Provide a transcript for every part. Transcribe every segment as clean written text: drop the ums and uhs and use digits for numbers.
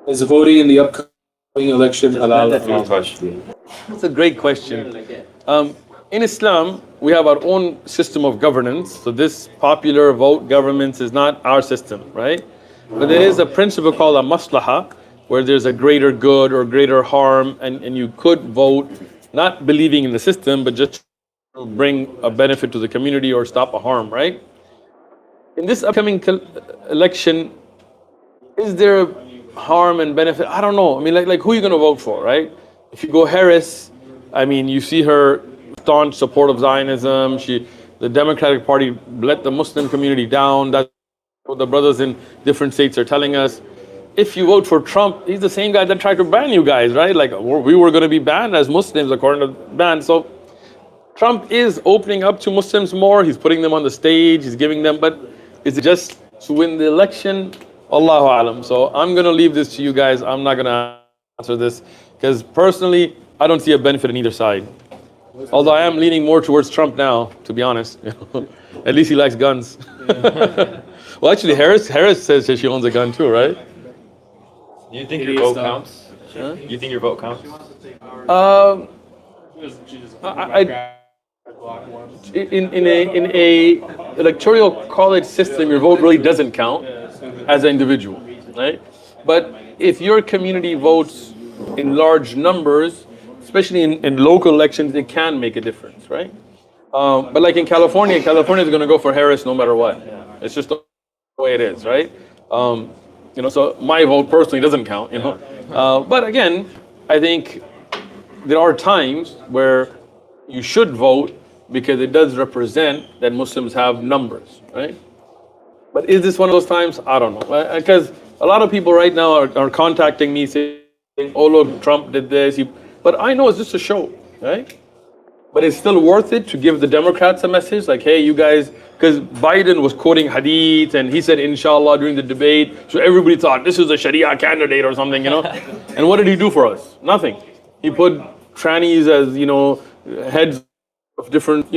Is voting in the upcoming election halal? That's a great question. In Islam, we have our own system of governance. So this popular vote government is not our system, right? But there is a principle called a maslaha, where there's a greater good or greater harm, and you could vote not believing in the system, but just to bring a benefit to the community or stop a harm, right? In this upcoming election, is there harm and benefit? I don't know. I mean, like who are you going to vote for, right? If you go Harris, I mean, you see her staunch support of Zionism. The Democratic Party let the Muslim community down. That's what the brothers in different states are telling us. If you vote for Trump, he's the same guy that tried to ban you guys, right? Like we were going to be banned as Muslims according to the ban. So Trump is opening up to Muslims more. He's putting them on the stage. He's giving them, but is it just to win the election? Allahu alam. So I'm going to leave this to you guys. I'm not going to answer this because personally, I don't see a benefit in either side. Although I am leaning more towards Trump now, to be honest. At least he likes guns. Well, actually, Harris says she owns a gun too, right? Do you think your vote counts? Huh? You think your vote counts? In a electoral college system, your vote really doesn't count as an individual, right? But if your community votes in large numbers, especially in local elections, it can make a difference, right? But like in California is going to go for Harris no matter what. It's just the way it is, right? So my vote personally doesn't count, But again, I think there are times where you should vote because it does represent that Muslims have numbers, right? But is this one of those times? I don't know. Because a lot of people right now are contacting me saying, oh look, Trump did this. But I know it's just a show, right? But it's still worth it to give the Democrats a message like, hey, you guys, because Biden was quoting hadith and he said inshallah during the debate. So everybody thought this is a Sharia candidate or something, And what did he do for us? Nothing. He put trannies as, heads of different,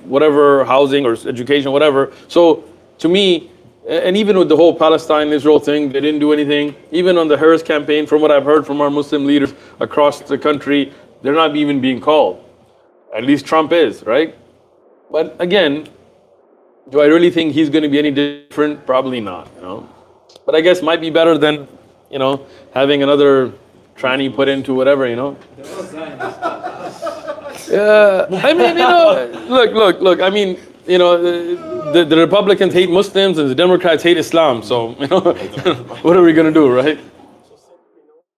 whatever, housing or education, whatever. So to me, and even with the whole Palestine-Israel thing, they didn't do anything. Even on the Harris campaign, from what I've heard from our Muslim leaders across the country, they're not even being called. At least Trump is, right? But again, do I really think he's going to be any different? Probably not, But I guess might be better than, having another tranny put into whatever, Yeah, I mean, look. I mean, the Republicans hate Muslims and the Democrats hate Islam. So, what are we going to do, right?